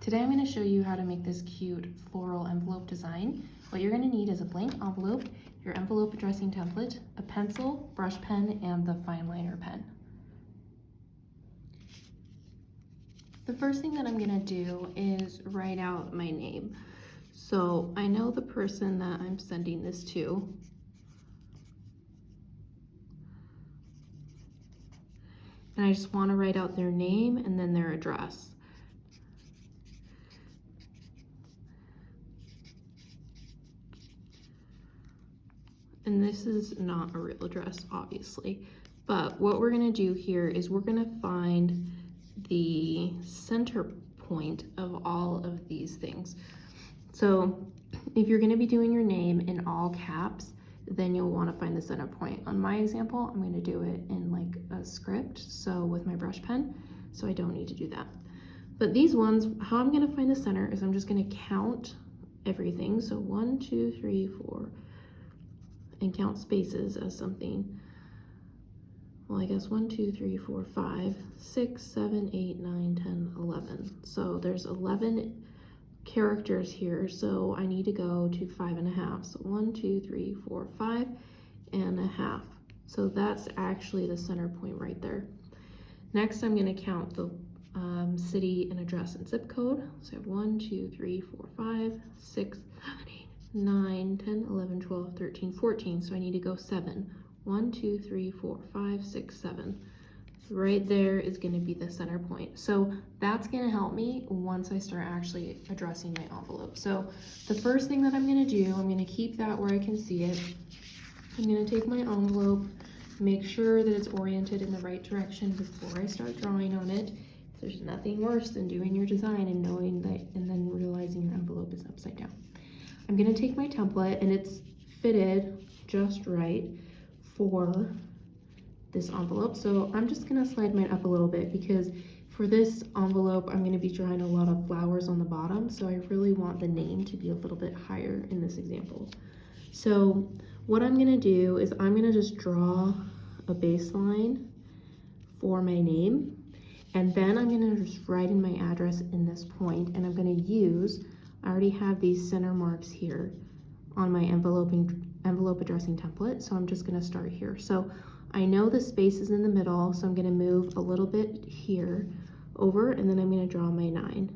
Today I'm going to show you how to make this cute floral envelope design. What you're going to need is a blank envelope, your envelope addressing template, a pencil, brush pen, and the fine liner pen. The first thing that I'm going to do is write out my name. So I know the person that I'm sending this to. And I just want to write out their name and then their address. And this is not a real address, obviously, but what we're gonna do here is we're gonna find the center point of all of these things. So if you're gonna be doing your name in all caps, then you'll wanna find the center point. On my example, I'm gonna do it in like a script, so with my brush pen, so I don't need to do that. But these ones, how I'm gonna find the center is I'm just gonna count everything. So 1, 2, 3, 4, and count spaces as something. Well, I guess 1, 2, 3, 4, 5, 6, 7, 8, 9, 10, 11. So there's 11 characters here, so I need to go to 5.5. So 1, 2, 3, 4, 5.5. So that's actually the center point right there. Next, I'm going to count the city and address and zip code. So I have 1, 2, 3, 4, 5, 6, 7, 8, 9, 10, 11, 12, 13, 14. So I need to go 7. 1, 2, 3, 4, 5, 6, 7. Right there is going to be the center point. So that's going to help me once I start actually addressing my envelope. So the first thing that I'm going to do, I'm going to keep that where I can see it. I'm going to take my envelope, make sure that it's oriented in the right direction before I start drawing on it. There's nothing worse than doing your design and knowing that, and then realizing your envelope is upside down. I'm gonna take my template and it's fitted just right for this envelope. So I'm just gonna slide mine up a little bit because for this envelope, I'm gonna be drawing a lot of flowers on the bottom. So I really want the name to be a little bit higher in this example. So what I'm gonna do is I'm gonna just draw a baseline for my name. And then I'm gonna just write in my address in this point, and I'm gonna use, I already have these center marks here on my envelope addressing template, so I'm just gonna start here. So I know the space is in the middle, so I'm gonna move a little bit here over, and then I'm gonna draw my 9.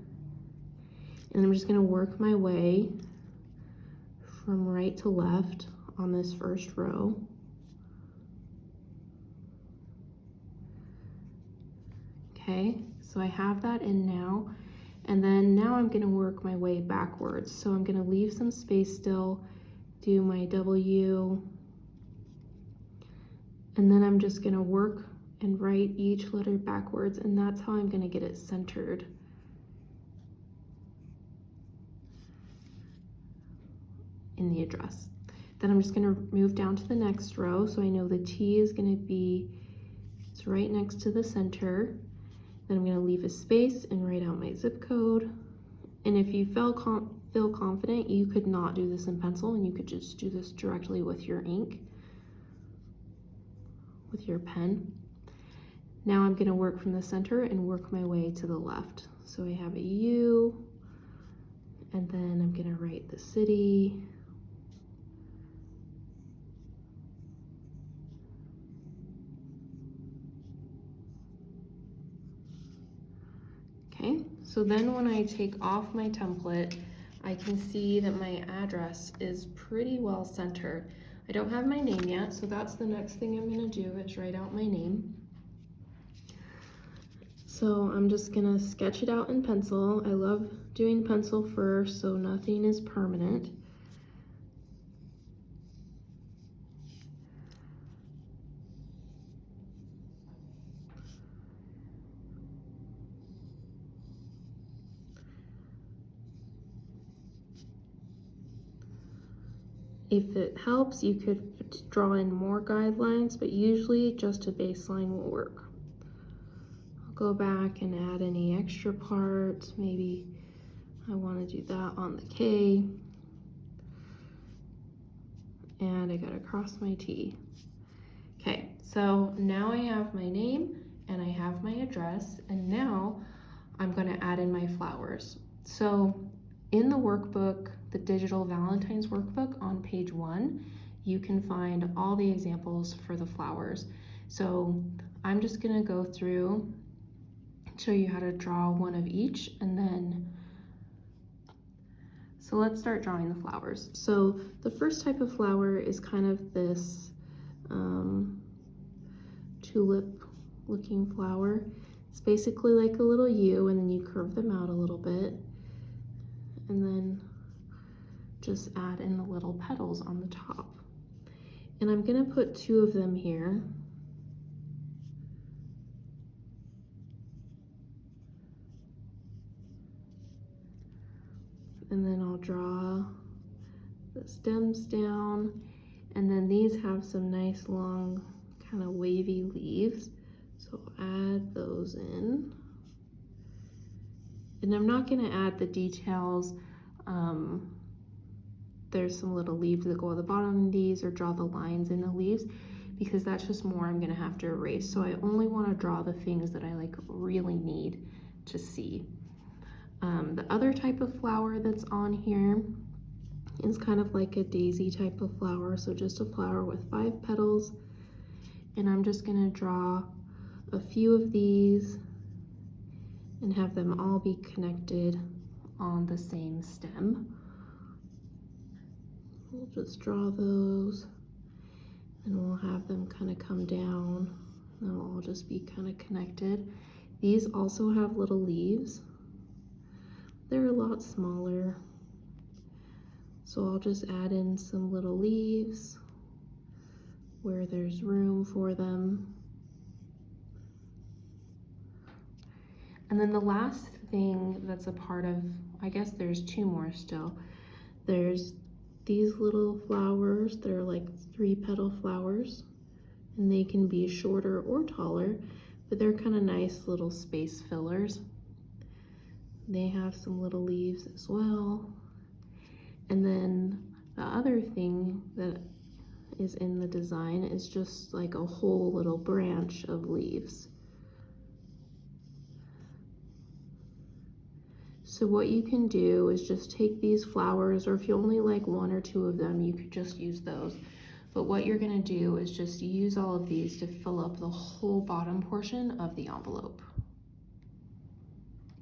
And I'm just gonna work my way from right to left on this first row. Okay, so I have that in now, and then now I'm gonna work my way backwards. So I'm gonna leave some space still, do my W, and then I'm just gonna work and write each letter backwards, and that's how I'm gonna get it centered. In the address. Then I'm just gonna move down to the next row, so I know the T is gonna be, it's right next to the center. Then I'm gonna leave a space and write out my zip code. And if you feel confident, you could not do this in pencil and you could just do this directly with your ink, with your pen. Now I'm gonna work from the center and work my way to the left. So I have a U, and then I'm gonna write the city. Okay, so then when I take off my template, I can see that my address is pretty well centered. I don't have my name yet, so that's the next thing I'm gonna do is write out my name. So I'm just gonna sketch it out in pencil. I love doing pencil first, so nothing is permanent. If it helps, you could draw in more guidelines, but usually just a baseline will work. I'll go back and add any extra parts. Maybe I want to do that on the K. And I gotta cross my T. Okay, so now I have my name and I have my address, and now I'm gonna add in my flowers. So in the workbook, the digital Valentine's workbook on page 1, you can find all the examples for the flowers. So I'm just gonna go through, show you how to draw one of each, and then, so let's start drawing the flowers. So the first type of flower is kind of this tulip looking flower. It's basically like a little U, and then you curve them out a little bit, and then just add in the little petals on the top. And I'm gonna put 2 of them here. And then I'll draw the stems down, and then these have some nice long kind of wavy leaves, so add those in. And I'm not going to add the details. There's some little leaves that go at the bottom of these, or draw the lines in the leaves, because that's just more I'm going to have to erase. So I only want to draw the things that I like really need to see. The other type of flower that's on here is kind of like a daisy type of flower, so just a flower with 5 petals. And I'm just going to draw a few of these and have them all be connected on the same stem. We'll just draw those, and we'll have them kind of come down. They'll all just be kind of connected. These also have little leaves. They're a lot smaller, so I'll just add in some little leaves where there's room for them. And then the last thing that's a part of, I guess there's 2 more still. There's these little flowers. They're like 3-petal flowers, and they can be shorter or taller, but they're kind of nice little space fillers. They have some little leaves as well. And then the other thing that is in the design is just like a whole little branch of leaves. So what you can do is just take these flowers, or if you only like 1 or 2 of them, you could just use those. But what you're gonna do is just use all of these to fill up the whole bottom portion of the envelope.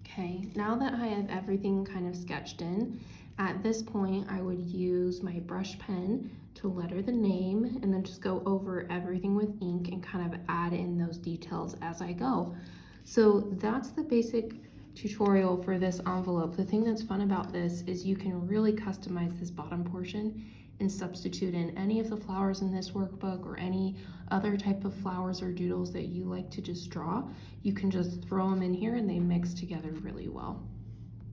Okay, now that I have everything kind of sketched in, at this point I would use my brush pen to letter the name, and then just go over everything with ink and kind of add in those details as I go. So that's the basic tutorial for this envelope. The thing that's fun about this is you can really customize this bottom portion and substitute in any of the flowers in this workbook, or any other type of flowers or doodles that you like to just draw. You can just throw them in here and they mix together really well.